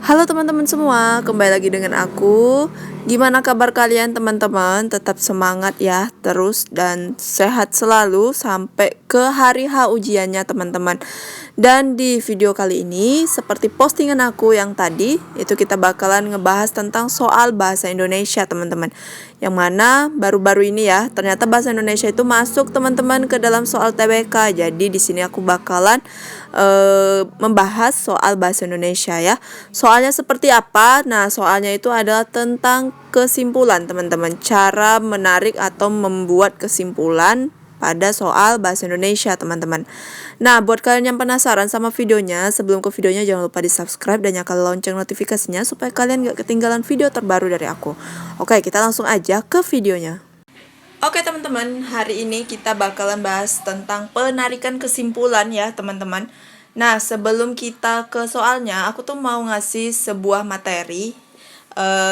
Halo teman-teman semua, kembali lagi dengan aku. Gimana kabar kalian teman-teman? Tetap semangat ya, terus dan sehat selalu sampai ke hari H ujiannya teman-teman. Dan di video kali ini, seperti postingan aku yang tadi, itu kita bakalan ngebahas tentang soal bahasa Indonesia teman-teman. Yang mana baru-baru ini ya, ternyata bahasa Indonesia itu masuk teman-teman ke dalam soal TBK. Jadi di sini aku bakalan membahas soal bahasa Indonesia ya. Soalnya seperti apa? Nah, soalnya itu adalah tentang kesimpulan teman-teman. Cara menarik atau membuat kesimpulan pada soal bahasa Indonesia teman-teman. Nah, buat kalian yang penasaran sama videonya, sebelum ke videonya jangan lupa di subscribe dan nyalakan lonceng notifikasinya supaya kalian gak ketinggalan video terbaru dari aku. Oke, kita langsung aja ke videonya. Oke teman-teman, hari ini kita bakalan bahas tentang penarikan kesimpulan ya teman-teman. Nah, sebelum kita ke soalnya, aku tuh mau ngasih sebuah materi,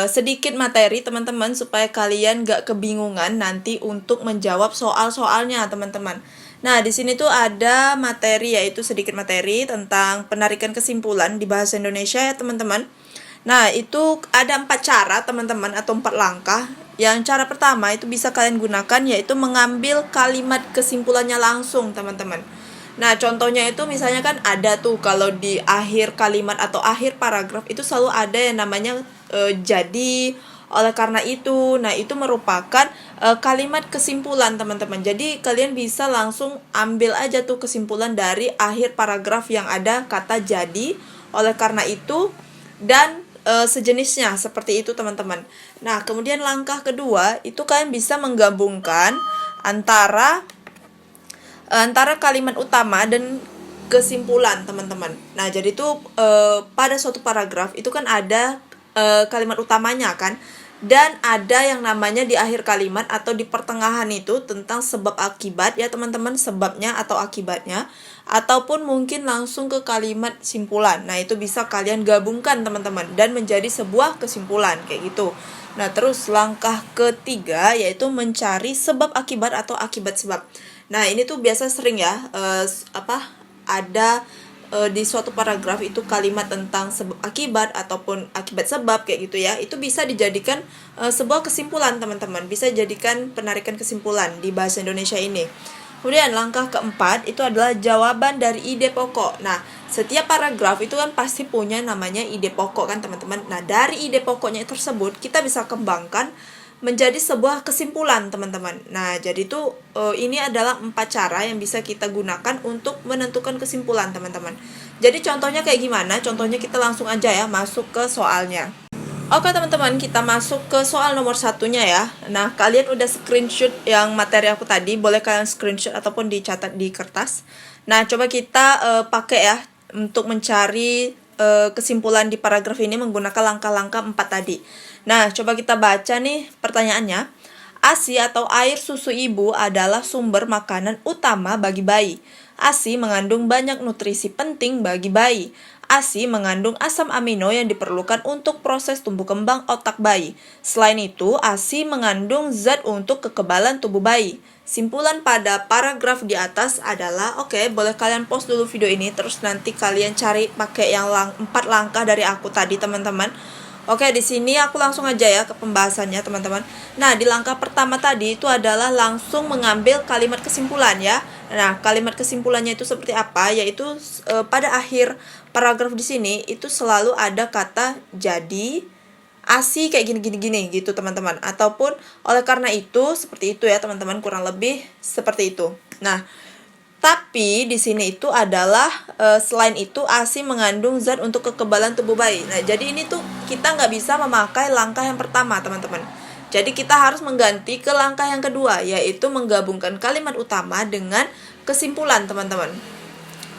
sedikit materi teman-teman supaya kalian gak kebingungan nanti untuk menjawab soal-soalnya teman-teman. Nah, di sini tuh ada materi, yaitu sedikit materi tentang penarikan kesimpulan di bahasa Indonesia ya teman-teman. Nah, itu ada 4 cara teman-teman atau 4 langkah. Yang cara pertama itu bisa kalian gunakan yaitu mengambil kalimat kesimpulannya langsung teman-teman. Nah, contohnya itu misalnya kan ada tuh kalau di akhir kalimat atau akhir paragraf itu selalu ada yang namanya jadi, oleh karena itu. Nah, itu merupakan kalimat kesimpulan teman-teman. Jadi kalian bisa langsung ambil aja tuh kesimpulan dari akhir paragraf yang ada kata jadi, oleh karena itu, dan sejenisnya seperti itu teman-teman. Nah, kemudian langkah kedua itu kalian bisa menggabungkan antara kalimat utama dan kesimpulan teman-teman. Nah, jadi tuh pada suatu paragraf itu kan ada kalimat utamanya kan, dan ada yang namanya di akhir kalimat atau di pertengahan itu tentang sebab akibat ya teman-teman, sebabnya atau akibatnya, ataupun mungkin langsung ke kalimat simpulan. Nah, itu bisa kalian gabungkan teman-teman dan menjadi sebuah kesimpulan kayak gitu. Nah, terus langkah ketiga yaitu mencari sebab akibat atau akibat sebab. Nah, ini tuh biasa sering ya ada di suatu paragraf itu kalimat tentang sebab akibat ataupun akibat sebab kayak gitu ya. Itu bisa dijadikan sebuah kesimpulan teman-teman. Bisa jadikan penarikan kesimpulan di bahasa Indonesia ini. Kemudian langkah keempat itu adalah jawaban dari ide pokok. Nah, setiap paragraf itu kan pasti punya namanya ide pokok kan teman-teman. Nah, dari ide pokoknya tersebut kita bisa kembangkan menjadi sebuah kesimpulan teman-teman. Nah, jadi itu ini adalah 4 cara yang bisa kita gunakan untuk menentukan kesimpulan teman-teman. Jadi contohnya kayak gimana? Contohnya kita langsung aja ya masuk ke soalnya. Oke teman-teman, kita masuk ke soal nomor satunya ya. Nah, kalian udah screenshot yang materi aku tadi, boleh kalian screenshot ataupun dicatat di kertas. Nah, coba kita pakai ya untuk mencari kesimpulan di paragraf ini menggunakan langkah-langkah 4 tadi. Nah, coba kita baca nih pertanyaannya. ASI atau air susu ibu adalah sumber makanan utama bagi bayi. ASI mengandung banyak nutrisi penting bagi bayi. ASI mengandung asam amino yang diperlukan untuk proses tumbuh kembang otak bayi. Selain itu, ASI mengandung zat untuk kekebalan tubuh bayi. Simpulan pada paragraf di atas adalah, boleh kalian pause dulu video ini, terus nanti kalian cari pakai yang 4 langkah dari aku tadi teman-teman. Oke, di sini aku langsung aja ya ke pembahasannya teman-teman. Nah, di langkah pertama tadi itu adalah langsung mengambil kalimat kesimpulan ya. Nah, kalimat kesimpulannya itu seperti apa? Yaitu pada akhir paragraf di sini itu selalu ada kata jadi, ASI kayak gini gitu teman-teman. Ataupun oleh karena itu seperti itu ya teman-teman, kurang lebih seperti itu. Nah, tapi di sini itu adalah selain itu ASI mengandung zat untuk kekebalan tubuh bayi. Nah, jadi ini tuh kita nggak bisa memakai langkah yang pertama teman-teman. Jadi kita harus mengganti ke langkah yang kedua, yaitu menggabungkan kalimat utama dengan kesimpulan teman-teman.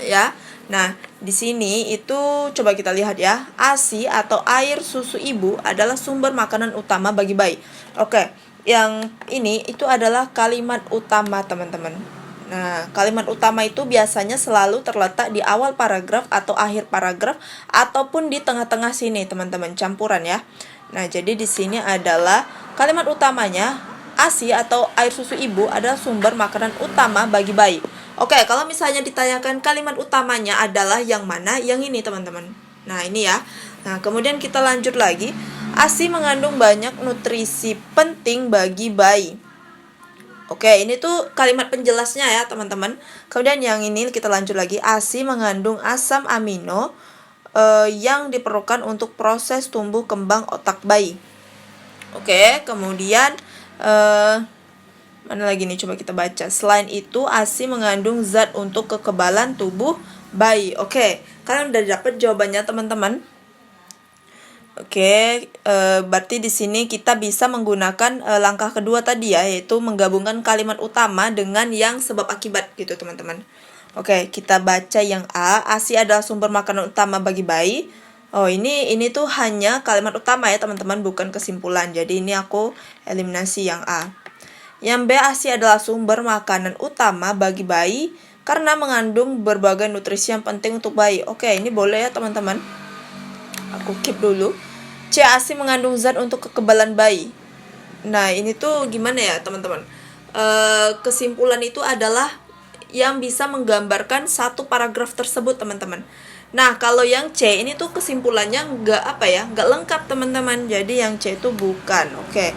Ya. Nah, di sini itu coba kita lihat ya. ASI atau air susu ibu adalah sumber makanan utama bagi bayi. Oke, yang ini itu adalah kalimat utama teman-teman. Nah, kalimat utama itu biasanya selalu terletak di awal paragraf atau akhir paragraf ataupun di tengah-tengah sini, teman-teman, campuran ya. Nah, jadi di sini adalah kalimat utamanya, ASI atau air susu ibu adalah sumber makanan utama bagi bayi. Oke, kalau misalnya ditanyakan kalimat utamanya adalah yang mana? Yang ini, teman-teman. Nah, ini ya. Nah, kemudian kita lanjut lagi. ASI mengandung banyak nutrisi penting bagi bayi. Oke, ini tuh kalimat penjelasnya ya, teman-teman. Kemudian yang ini kita lanjut lagi. ASI mengandung asam amino yang diperlukan untuk proses tumbuh kembang otak bayi. Oke, kemudian mana lagi nih, coba kita baca. Selain itu, ASI mengandung zat untuk kekebalan tubuh bayi. Oke, kalian udah dapet jawabannya, teman-teman? Oke, berarti di sini kita bisa menggunakan langkah kedua tadi ya, yaitu menggabungkan kalimat utama dengan yang sebab akibat gitu, teman-teman. Oke, kita baca yang A. ASI adalah sumber makanan utama bagi bayi. Oh, ini tuh hanya kalimat utama ya, teman-teman, bukan kesimpulan. Jadi ini aku eliminasi yang A. Yang B. ASI adalah sumber makanan utama bagi bayi karena mengandung berbagai nutrisi yang penting untuk bayi. Oke, ini boleh ya, teman-teman. Aku keep dulu. C. ASI mengandung zat untuk kekebalan bayi. Nah, ini tuh gimana ya, teman-teman? Kesimpulan itu adalah yang bisa menggambarkan satu paragraf tersebut, teman-teman. Nah, kalau yang C ini tuh kesimpulannya nggak lengkap, teman-teman. Jadi yang C itu bukan. Oke.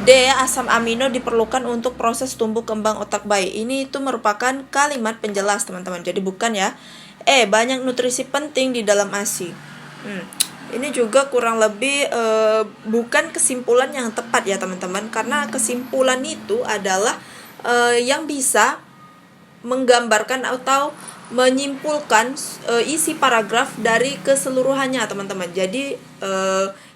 D. Asam amino diperlukan untuk proses tumbuh kembang otak bayi. Ini itu merupakan kalimat penjelas, teman-teman. Jadi bukan ya. E. Banyak nutrisi penting di dalam ASI. Ini juga kurang lebih bukan kesimpulan yang tepat ya, teman-teman. Karena kesimpulan itu adalah yang bisa menggambarkan atau menyimpulkan isi paragraf dari keseluruhannya, teman-teman. Jadi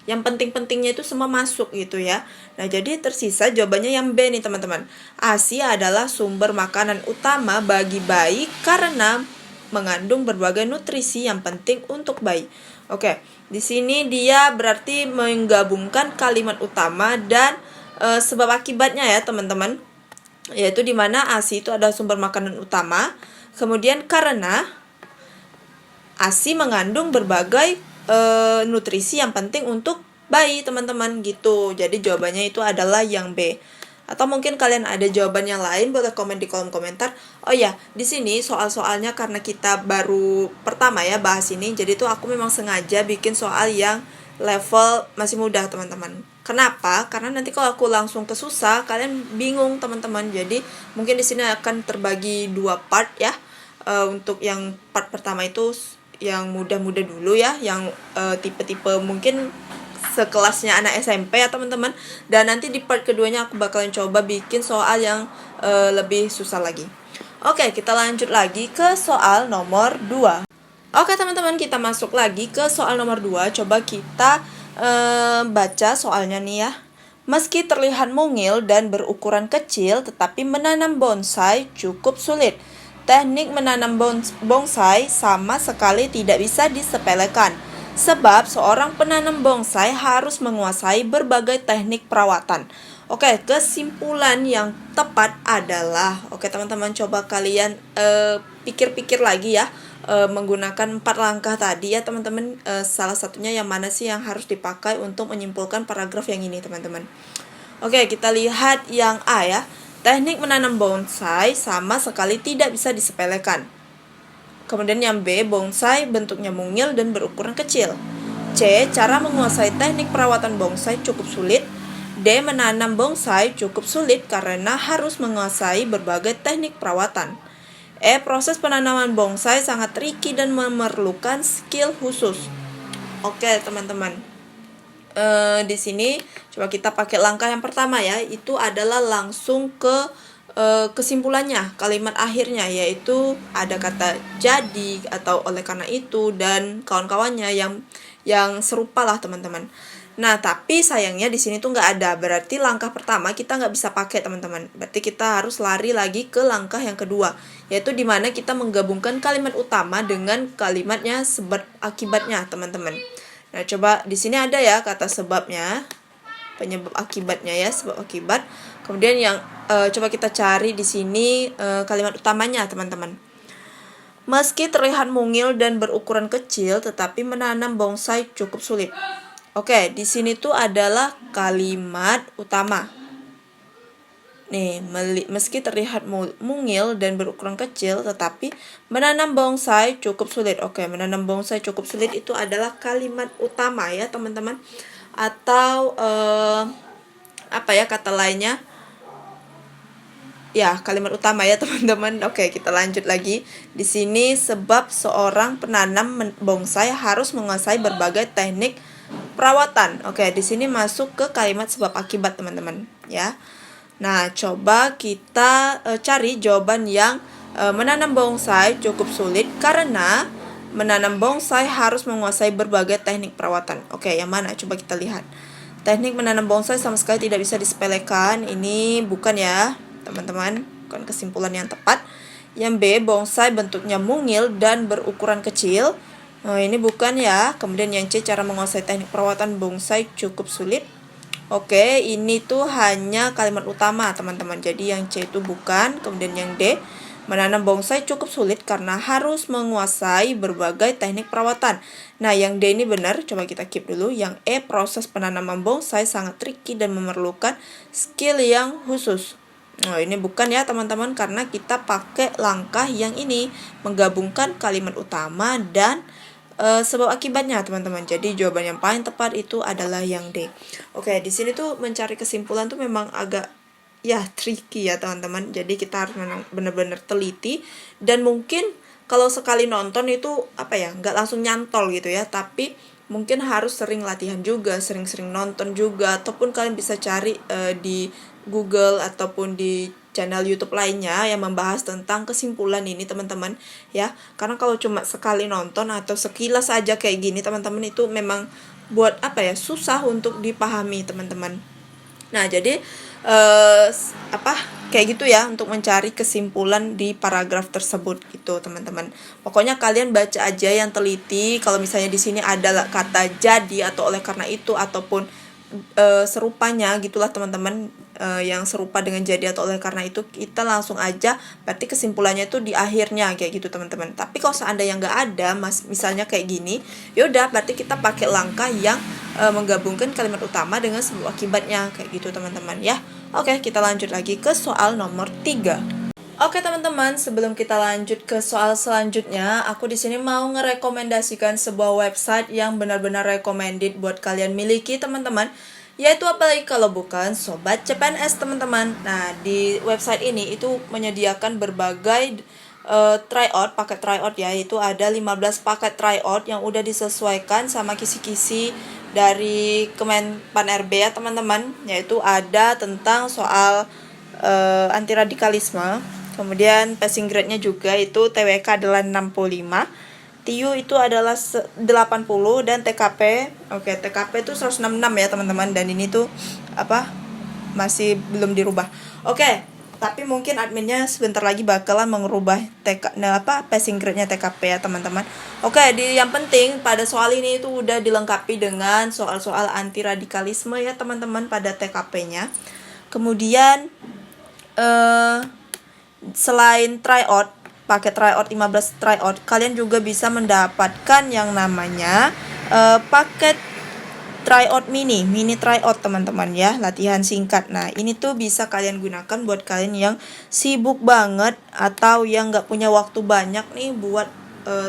yang penting-pentingnya itu semua masuk gitu ya. Nah, jadi tersisa jawabannya yang B nih, teman-teman. ASI adalah sumber makanan utama bagi bayi karena mengandung berbagai nutrisi yang penting untuk bayi. Oke, di sini dia berarti menggabungkan kalimat utama dan sebab akibatnya ya, teman-teman. Yaitu dimana ASI itu adalah sumber makanan utama. Kemudian karena ASI mengandung berbagai nutrisi yang penting untuk bayi, teman-teman, gitu. Jadi jawabannya itu adalah yang B. Atau mungkin kalian ada jawaban yang lain, boleh komen di kolom komentar. Oh ya, di sini soal-soalnya karena kita baru pertama ya bahas ini, jadi tuh aku memang sengaja bikin soal yang level masih mudah, teman-teman. Kenapa? Karena nanti kalau aku langsung ke susah, kalian bingung, teman-teman. Jadi mungkin di sini akan terbagi 2 part ya. Untuk yang part pertama itu yang mudah-mudah dulu ya, yang tipe-tipe mungkin sekelasnya anak SMP ya, teman-teman. Dan nanti di part keduanya aku bakalan coba bikin soal yang lebih susah lagi. Oke, kita lanjut lagi ke soal nomor 2. Oke, teman-teman, kita masuk lagi ke soal nomor 2. Coba kita baca soalnya nih ya. Meski terlihat mungil dan berukuran kecil, tetapi menanam bonsai cukup sulit. Teknik menanam bonsai sama sekali tidak bisa disepelekan, sebab seorang penanam bonsai harus menguasai berbagai teknik perawatan. Oke, kesimpulan yang tepat adalah, oke teman-teman, coba kalian pikir-pikir lagi ya, menggunakan 4 langkah tadi ya, teman-teman. Salah satunya yang mana sih yang harus dipakai untuk menyimpulkan paragraf yang ini, teman-teman. Oke, kita lihat yang A ya. Teknik menanam bonsai sama sekali tidak bisa disepelekan. Kemudian yang B, bonsai bentuknya mungil dan berukuran kecil. C, cara menguasai teknik perawatan bonsai cukup sulit. D, menanam bonsai cukup sulit karena harus menguasai berbagai teknik perawatan. E, proses penanaman bonsai sangat tricky dan memerlukan skill khusus. Oke, teman-teman. Di sini coba kita pakai langkah yang pertama ya, itu adalah langsung ke kesimpulannya, kalimat akhirnya, yaitu ada kata jadi atau oleh karena itu dan kawan-kawannya yang serupa lah, teman-teman. Nah, tapi sayangnya di sini tuh nggak ada. Berarti langkah pertama kita nggak bisa pakai, teman-teman. Berarti kita harus lari lagi ke langkah yang kedua, yaitu dimana kita menggabungkan kalimat utama dengan kalimatnya sebab akibatnya, teman-teman. Nah, coba di sini ada ya kata sebabnya, penyebab akibatnya ya, sebab akibat. Kemudian yang coba kita cari di sini kalimat utamanya, teman-teman. Meski terlihat mungil dan berukuran kecil, tetapi menanam bonsai cukup sulit. Oke, di sini tuh adalah kalimat utama. Nih, meski terlihat mungil dan berukuran kecil, tetapi menanam bonsai cukup sulit. Oke, menanam bonsai cukup sulit itu adalah kalimat utama ya teman-teman. Atau apa ya kata lainnya? Ya, kalimat utama ya teman-teman. Oke, kita lanjut lagi. Di sini sebab seorang penanam bonsai harus menguasai berbagai teknik perawatan. Oke, di sini masuk ke kalimat sebab akibat teman-teman ya. Nah, coba kita cari jawaban yang menanam bonsai cukup sulit karena menanam bonsai harus menguasai berbagai teknik perawatan. Oke, yang mana? Coba kita lihat. Teknik menanam bonsai sama sekali tidak bisa disepelekan. Ini bukan ya, teman-teman. Bukan kesimpulan yang tepat. Yang B, bonsai bentuknya mungil dan berukuran kecil. Nah, ini bukan ya. Kemudian yang C, cara menguasai teknik perawatan bonsai cukup sulit. Oke, ini tuh hanya kalimat utama teman-teman. Jadi yang C itu bukan. Kemudian yang D, menanam bonsai cukup sulit karena harus menguasai berbagai teknik perawatan. Nah, yang D ini benar. Coba kita keep dulu. Yang E, proses penanaman bonsai sangat tricky dan memerlukan skill yang khusus. Nah, ini bukan ya teman-teman karena kita pakai langkah yang ini, menggabungkan kalimat utama dan sebab akibatnya teman-teman. Jadi jawaban yang paling tepat itu adalah yang D. Oke, di sini tuh mencari kesimpulan tuh memang agak ya tricky ya teman-teman. Jadi kita harus benar-benar teliti dan mungkin kalau sekali nonton itu apa ya, nggak langsung nyantol gitu ya, tapi mungkin harus sering latihan juga, sering-sering nonton juga, ataupun kalian bisa cari di Google ataupun di channel YouTube lainnya yang membahas tentang kesimpulan ini teman-teman ya. Karena kalau cuma sekali nonton atau sekilas aja kayak gini teman-teman, itu memang buat apa ya, susah untuk dipahami teman-teman. Nah, jadi kayak gitu ya untuk mencari kesimpulan di paragraf tersebut gitu teman-teman. Pokoknya kalian baca aja yang teliti. Kalau misalnya di sini ada kata jadi atau oleh karena itu ataupun serupanya gitulah teman-teman, yang serupa dengan jadi atau oleh karena itu, kita langsung aja berarti kesimpulannya itu di akhirnya kayak gitu teman-teman. Tapi kalau seandainya nggak ada misalnya kayak gini, yaudah berarti kita pakai langkah yang menggabungkan kalimat utama dengan sebab akibatnya kayak gitu teman-teman ya. Oke, kita lanjut lagi ke soal nomor 3. Oke teman-teman, sebelum kita lanjut ke soal selanjutnya, aku di sini mau ngerekomendasikan sebuah website yang benar-benar recommended buat kalian miliki teman-teman, yaitu apalagi kalau bukan Sobat CPNS teman-teman. Nah, di website ini itu menyediakan berbagai tryout, paket tryout ya, itu ada 15 paket tryout yang udah disesuaikan sama kisi-kisi dari Kemenpan RB ya teman-teman, yaitu ada tentang soal anti radikalisme. Kemudian passing grade-nya juga itu TWK adalah 65, TIU itu adalah 80, dan TKP, TKP itu 166 ya teman-teman, dan ini tuh masih belum dirubah. Tapi mungkin adminnya sebentar lagi bakalan mengubah passing grade-nya TKP ya teman-teman. Yang penting pada soal ini itu udah dilengkapi dengan soal-soal anti radikalisme ya teman-teman pada TKP-nya. Kemudian selain tryout, paket tryout 15 tryout, kalian juga bisa mendapatkan yang namanya paket tryout mini tryout teman-teman ya, latihan singkat. Nah, ini tuh bisa kalian gunakan buat kalian yang sibuk banget atau yang nggak punya waktu banyak nih buat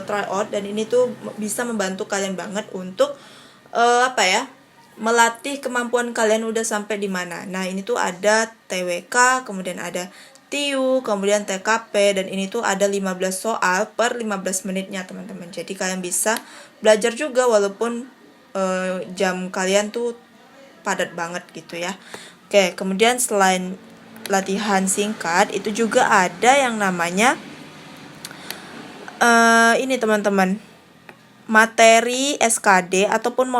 tryout, dan ini tuh bisa membantu kalian banget untuk melatih kemampuan kalian udah sampai di mana. Nah, ini tuh ada TWK, kemudian ada TIU, kemudian TKP, dan ini tuh ada 15 soal per 15 menitnya teman-teman. Jadi kalian bisa belajar juga walaupun jam kalian tuh padat banget gitu ya. Kemudian selain latihan singkat, itu juga ada yang namanya ini teman-teman, materi SKD ataupun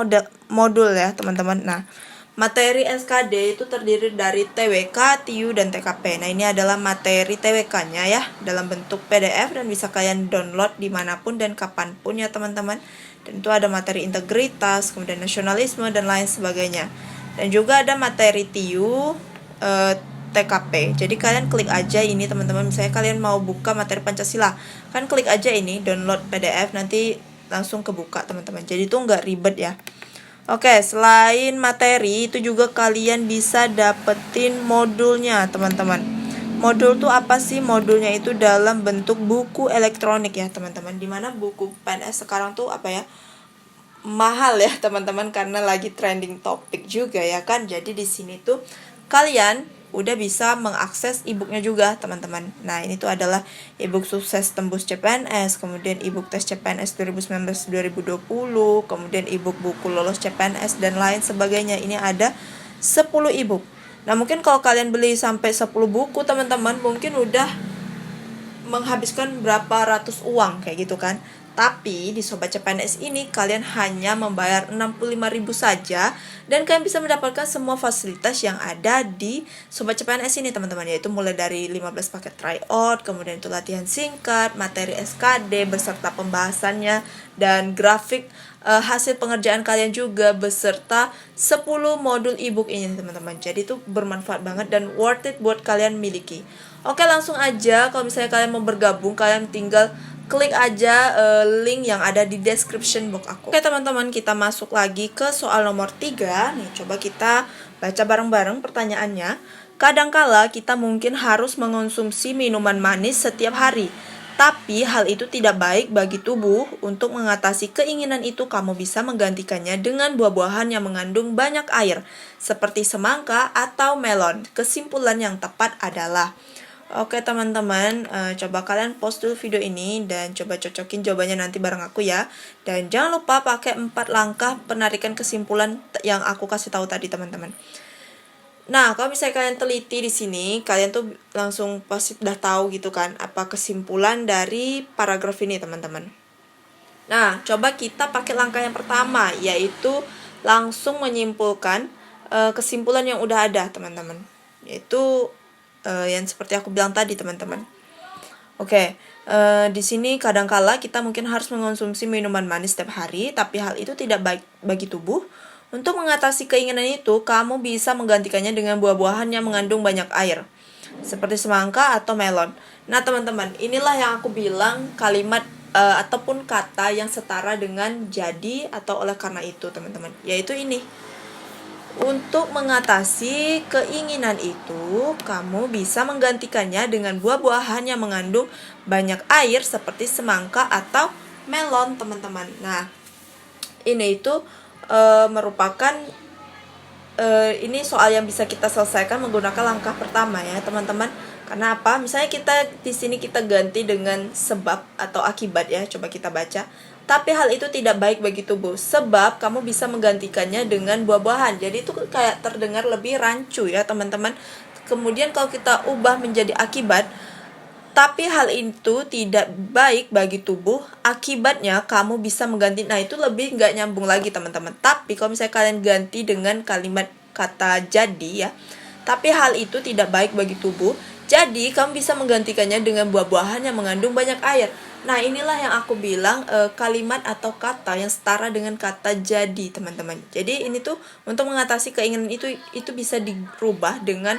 modul ya teman-teman. Nah, materi SKD itu terdiri dari TWK, TIU, dan TKP. Nah, ini adalah materi TWK-nya ya, dalam bentuk PDF dan bisa kalian download dimanapun dan kapanpun ya teman-teman. Dan itu ada materi integritas, kemudian nasionalisme, dan lain sebagainya. Dan juga ada materi TIU, TKP. Jadi kalian klik aja ini teman-teman. Misalnya kalian mau buka materi Pancasila, kan klik aja ini, download PDF, nanti langsung kebuka teman-teman. Jadi itu nggak ribet ya. Oke, selain materi itu juga kalian bisa dapetin modulnya, teman-teman. Modul tuh apa sih? Modulnya itu dalam bentuk buku elektronik ya, teman-teman. Dimana buku PNS sekarang tuh apa ya? Mahal ya, teman-teman, karena lagi trending topik juga ya kan. Jadi di sini tuh kalian udah bisa mengakses e-booknya juga, teman-teman. Nah, ini tuh adalah e-book sukses tembus CPNS, kemudian e-book tes CPNS 2019-2020, kemudian e-book buku lolos CPNS dan lain sebagainya. Ini ada 10 e-book. Nah, mungkin kalau kalian beli sampai 10 buku, teman-teman, mungkin udah menghabiskan berapa ratus uang kayak gitu kan. Tapi di Sobat CPNS ini kalian hanya membayar 65.000 saja dan kalian bisa mendapatkan semua fasilitas yang ada di Sobat CPNS ini, teman-teman, yaitu mulai dari 15 paket tryout, kemudian itu latihan singkat, materi SKD beserta pembahasannya dan grafik hasil pengerjaan kalian juga beserta 10 modul ebook ini, teman-teman. Jadi itu bermanfaat banget dan worth it buat kalian miliki. Oke, langsung aja kalau misalnya kalian mau bergabung, kalian tinggal klik aja link yang ada di description box aku. Oke, teman-teman, kita masuk lagi ke soal nomor 3. Nih, coba kita baca bareng-bareng pertanyaannya. Kadangkala kita mungkin harus mengonsumsi minuman manis setiap hari. Tapi hal itu tidak baik bagi tubuh. Untuk mengatasi keinginan itu, kamu bisa menggantikannya dengan buah-buahan yang mengandung banyak air, seperti semangka atau melon. Kesimpulan yang tepat adalah, oke, teman-teman, coba kalian pause dulu video ini dan coba cocokin jawabannya nanti bareng aku ya. Dan jangan lupa pakai 4 langkah penarikan kesimpulan yang aku kasih tahu tadi, teman-teman. Nah, kalau misalnya kalian teliti di sini, kalian tuh langsung pasti udah tahu gitu kan apa kesimpulan dari paragraf ini, teman-teman. Nah, coba kita pakai langkah yang pertama, yaitu langsung menyimpulkan kesimpulan yang udah ada, teman-teman. Yaitu yang seperti aku bilang tadi, teman-teman. Oke, di sini kadangkala kita mungkin harus mengonsumsi minuman manis setiap hari, tapi hal itu tidak baik bagi tubuh. Untuk mengatasi keinginan itu, kamu bisa menggantikannya dengan buah-buahan yang mengandung banyak air, seperti semangka atau melon. Nah, teman-teman, inilah yang aku bilang kalimat ataupun kata yang setara dengan jadi atau oleh karena itu, teman-teman. Yaitu ini. Untuk mengatasi keinginan itu, kamu bisa menggantikannya dengan buah-buahan yang mengandung banyak air seperti semangka atau melon, teman-teman. Nah, ini itu merupakan ini soal yang bisa kita selesaikan menggunakan langkah pertama ya, teman-teman. Karena apa? Misalnya di sini kita ganti dengan sebab atau akibat ya. Coba kita baca. Tapi hal itu tidak baik bagi tubuh, sebab kamu bisa menggantikannya dengan buah-buahan. Jadi itu kayak terdengar lebih rancu ya, teman-teman. Kemudian kalau kita ubah menjadi akibat, tapi hal itu tidak baik bagi tubuh, akibatnya kamu bisa mengganti. Nah, itu lebih nggak nyambung lagi, teman-teman. Tapi kalau misalnya kalian ganti dengan kalimat kata jadi ya, tapi hal itu tidak baik bagi tubuh, jadi kamu bisa menggantikannya dengan buah-buahan yang mengandung banyak air. Nah, inilah yang aku bilang kalimat atau kata yang setara dengan kata jadi, teman-teman. Jadi ini tuh untuk mengatasi keinginan itu bisa dirubah dengan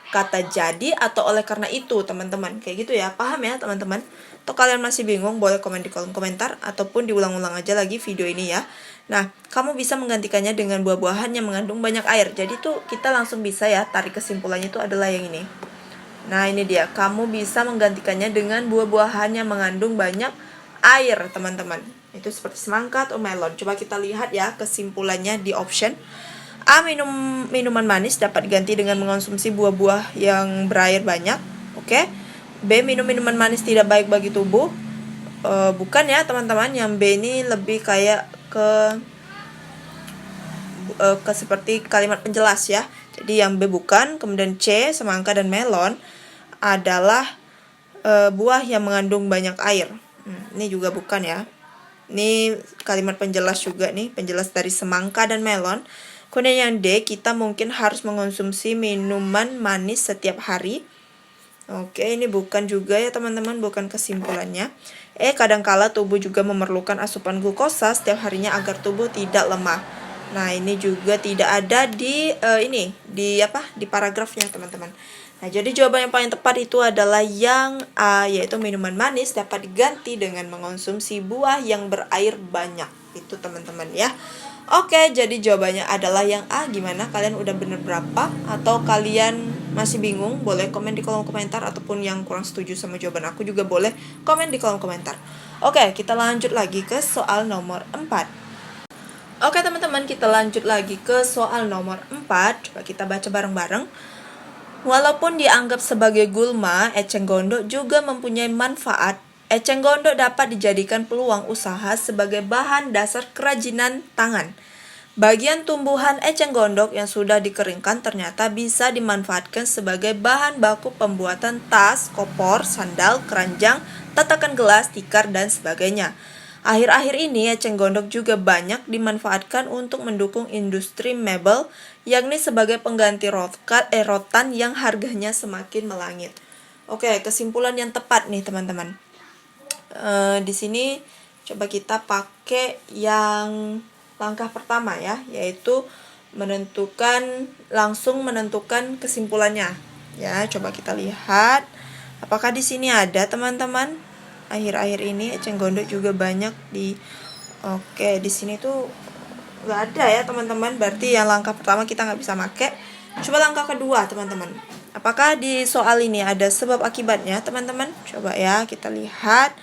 kata jadi atau oleh karena itu, teman-teman. Kayak gitu ya, paham ya, teman-teman? Atau kalian masih bingung, boleh komen di kolom komentar ataupun diulang-ulang aja lagi video ini ya. Nah, kamu bisa menggantikannya dengan buah-buahan yang mengandung banyak air. Jadi tuh kita langsung bisa ya, tarik kesimpulannya itu adalah yang ini. Nah, ini dia, kamu bisa menggantikannya dengan buah-buahan yang mengandung banyak air, teman-teman. Itu seperti semangka atau melon. Coba kita lihat ya kesimpulannya di option A. Minuman manis dapat diganti dengan mengonsumsi buah-buah yang berair banyak. Oke. B. Minuman manis tidak baik bagi tubuh. Bukan ya, teman-teman. Yang B ini lebih kayak ke seperti kalimat penjelas ya. Jadi yang B bukan. Kemudian C, semangka dan melon adalah buah yang mengandung banyak air. Ini juga bukan ya. Ini kalimat penjelas juga nih, penjelas dari semangka dan melon. Kemudian yang D, kita mungkin harus mengonsumsi minuman manis setiap hari. Oke, ini bukan juga ya, teman-teman, bukan kesimpulannya. Kadangkala tubuh juga memerlukan asupan glukosa setiap harinya agar tubuh tidak lemah. Nah, ini juga tidak ada di di paragrafnya, teman-teman. Nah, jadi jawaban yang paling tepat itu adalah yang A, yaitu minuman manis dapat diganti dengan mengonsumsi buah yang berair banyak. Itu, teman-teman ya. Oke, jadi jawabannya adalah yang A. Gimana? Kalian udah bener berapa? Atau kalian masih bingung? Boleh komen di kolom komentar. Ataupun yang kurang setuju sama jawaban aku juga boleh komen di kolom komentar. Oke, kita lanjut lagi ke soal nomor 4. Oke teman-teman, kita lanjut lagi ke soal nomor 4. Coba kita baca bareng-bareng. Walaupun dianggap sebagai gulma, eceng gondok juga mempunyai manfaat. Eceng gondok dapat dijadikan peluang usaha sebagai bahan dasar kerajinan tangan. Bagian tumbuhan eceng gondok yang sudah dikeringkan ternyata bisa dimanfaatkan sebagai bahan baku pembuatan tas, kopor, sandal, keranjang, tatakan gelas, tikar, dan sebagainya. Akhir-akhir ini eceng gondok juga banyak dimanfaatkan untuk mendukung industri mebel, yakni sebagai pengganti rotan yang harganya semakin melangit. Oke, kesimpulan yang tepat nih teman-teman. Di sini coba kita pakai yang langkah pertama ya, yaitu langsung menentukan kesimpulannya. Ya, coba kita lihat apakah di sini ada teman-teman. Akhir-akhir ini eceng gondok juga banyak Oke, di sini tuh nggak ada ya teman-teman. Berarti yang langkah pertama kita nggak bisa pakai. Coba langkah kedua teman-teman. Apakah di soal ini ada sebab akibatnya teman-teman? Coba ya kita lihat.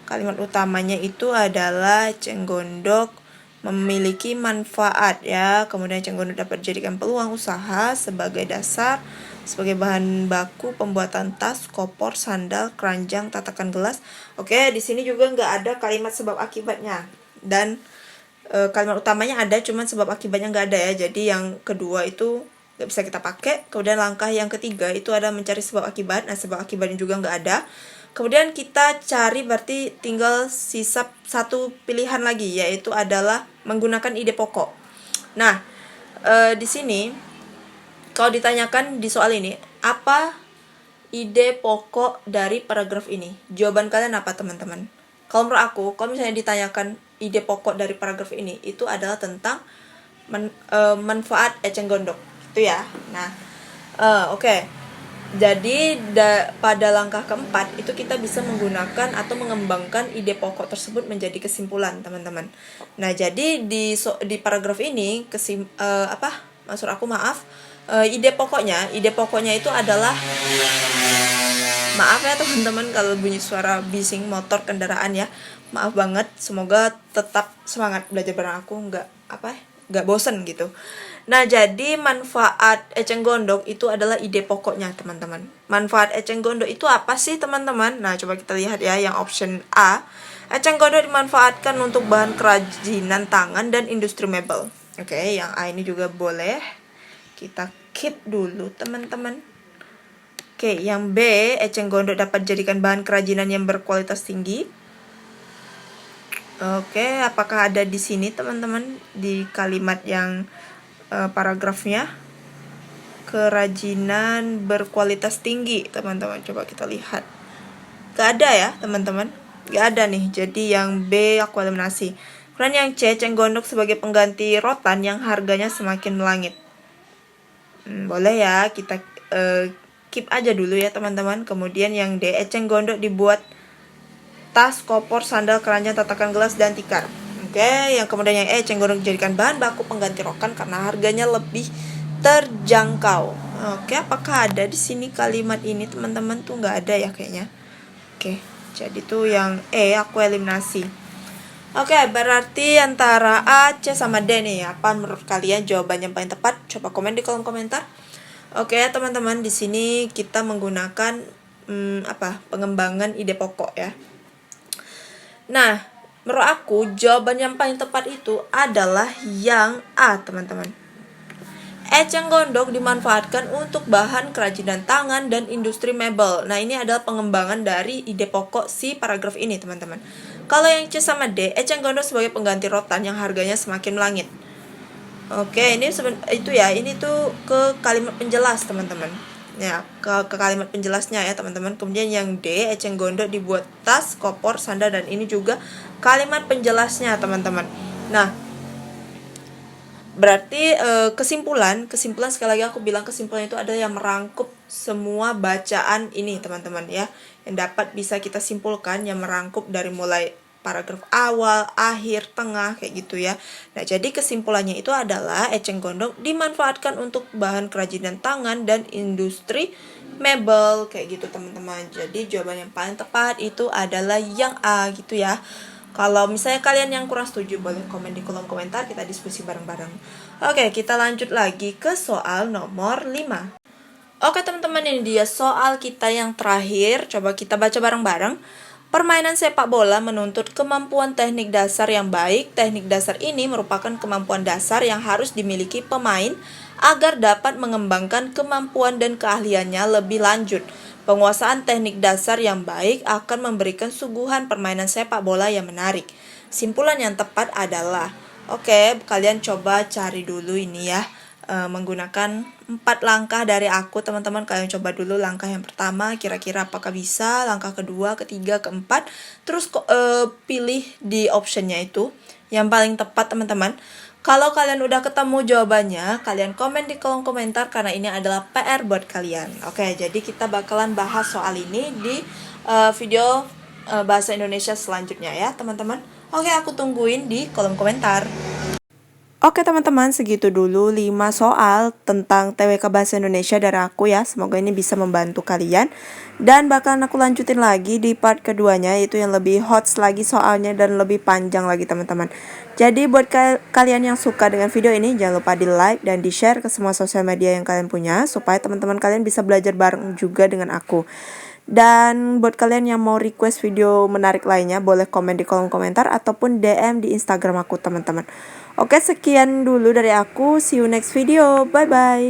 Kalimat utamanya itu adalah eceng gondok memiliki manfaat ya. Kemudian eceng gondok dapat dijadikan peluang usaha sebagai dasar, sebagai bahan baku pembuatan tas, kopor, sandal, keranjang, tatakan gelas. Oke, di sini juga nggak ada kalimat sebab akibatnya. Dan kalimat utamanya ada, cuman sebab akibatnya nggak ada ya. Jadi yang kedua itu nggak bisa kita pakai. Kemudian langkah yang ketiga itu ada mencari sebab akibat. Nah, sebab akibatnya juga nggak ada. Kemudian kita cari, berarti tinggal sisa satu pilihan lagi, yaitu adalah menggunakan ide pokok. Nah, di sini kalau ditanyakan di soal ini, apa ide pokok dari paragraf ini? Jawaban kalian apa teman-teman? Kalau menurut aku, kalau misalnya ditanyakan ide pokok dari paragraf ini, itu adalah tentang manfaat eceng gondok, itu ya. Nah, oke. Jadi pada langkah keempat itu kita bisa menggunakan atau mengembangkan ide pokok tersebut menjadi kesimpulan teman-teman. Nah, jadi di paragraf ini ide pokoknya itu adalah, maaf ya teman-teman kalau bunyi suara bising motor kendaraan ya, maaf banget. Semoga tetap semangat belajar bareng aku, nggak bosen gitu. Nah, jadi manfaat eceng gondok itu adalah ide pokoknya teman-teman. Manfaat eceng gondok itu apa sih teman-teman? Nah, coba kita lihat ya yang option A. Eceng gondok dimanfaatkan untuk bahan kerajinan tangan dan industri mebel. Oke, yang A ini juga boleh kita keep dulu teman-teman. Oke, yang B, eceng gondok dapat dijadikan bahan kerajinan yang berkualitas tinggi. Oke, apakah ada di sini teman-teman di kalimat yang paragrafnya? Kerajinan berkualitas tinggi teman-teman, coba kita lihat. Gak ada ya teman-teman, gak ada nih. Jadi yang B aku eliminasi. Kemudian yang C, eceng gondok sebagai pengganti rotan yang harganya semakin melangit. Boleh ya, kita keep aja dulu ya teman-teman. Kemudian yang D, eceng gondok dibuat tas, kopor, sandal, keranjang, tatakan gelas, dan tikar. Oke, yang kemudian yang E, eceng gondok dijadikan bahan baku pengganti rotan karena harganya lebih terjangkau. Oke, apakah ada di sini kalimat ini teman-teman? Tuh nggak ada ya kayaknya. Oke, jadi tuh yang E aku eliminasi. Oke, berarti antara A, C, sama D nih. Apa menurut kalian jawaban yang paling tepat? Coba komen di kolom komentar. Oke, teman-teman, di sini kita menggunakan pengembangan ide pokok ya. Nah, menurut aku jawaban yang paling tepat itu adalah yang A, teman-teman. Eceng gondok dimanfaatkan untuk bahan kerajinan tangan dan industri mebel. Nah, ini adalah pengembangan dari ide pokok si paragraf ini, teman-teman. Kalau yang C sama D, eceng gondok sebagai pengganti rotan yang harganya semakin melangit. Oke, ini tuh ke kalimat penjelas, teman-teman. Ya, ke kalimat penjelasnya ya, teman-teman. Kemudian yang D, eceng gondok dibuat tas, kopor, sandal, dan ini juga kalimat penjelasnya, teman-teman. Nah, berarti kesimpulan sekali lagi aku bilang kesimpulan itu adalah yang merangkup semua bacaan ini teman-teman ya, yang dapat bisa kita simpulkan, yang merangkup dari mulai paragraf awal, akhir, tengah, kayak gitu ya. Nah, jadi kesimpulannya itu adalah eceng gondok dimanfaatkan untuk bahan kerajinan tangan dan industri mebel, kayak gitu teman-teman. Jadi jawaban yang paling tepat itu adalah yang A gitu ya. Kalau misalnya kalian yang kurang setuju, boleh komen di kolom komentar, kita diskusi bareng-bareng. Oke, kita lanjut lagi ke soal nomor 5. Oke teman-teman, ini dia soal kita yang terakhir. Coba kita baca bareng-bareng. Permainan sepak bola menuntut kemampuan teknik dasar yang baik. Teknik dasar ini merupakan kemampuan dasar yang harus dimiliki pemain agar dapat mengembangkan kemampuan dan keahliannya lebih lanjut. Penguasaan teknik dasar yang baik akan memberikan suguhan permainan sepak bola yang menarik. Simpulan yang tepat adalah, oke, kalian coba cari dulu ini ya. Menggunakan 4 langkah dari aku teman-teman. Kalian coba dulu langkah yang pertama, kira-kira apakah bisa, langkah kedua, ketiga, keempat, terus pilih di optionnya itu yang paling tepat teman-teman. Kalau kalian udah ketemu jawabannya, kalian komen di kolom komentar karena ini adalah PR buat kalian. Oke, jadi kita bakalan bahas soal ini di video bahasa Indonesia selanjutnya ya teman-teman. Oke, aku tungguin di kolom komentar. Oke teman-teman, segitu dulu 5 soal tentang TWK Bahasa Indonesia dari aku ya. Semoga ini bisa membantu kalian. Dan bakalan aku lanjutin lagi di part keduanya, yaitu yang lebih hot lagi soalnya dan lebih panjang lagi teman-teman. Jadi buat kalian yang suka dengan video ini, jangan lupa di like dan di share ke semua sosial media yang kalian punya, supaya teman-teman kalian bisa belajar bareng juga dengan aku. Dan buat kalian yang mau request video menarik lainnya, boleh komen di kolom komentar ataupun DM di Instagram aku teman-teman. Oke, sekian dulu dari aku. See you next video. Bye-bye.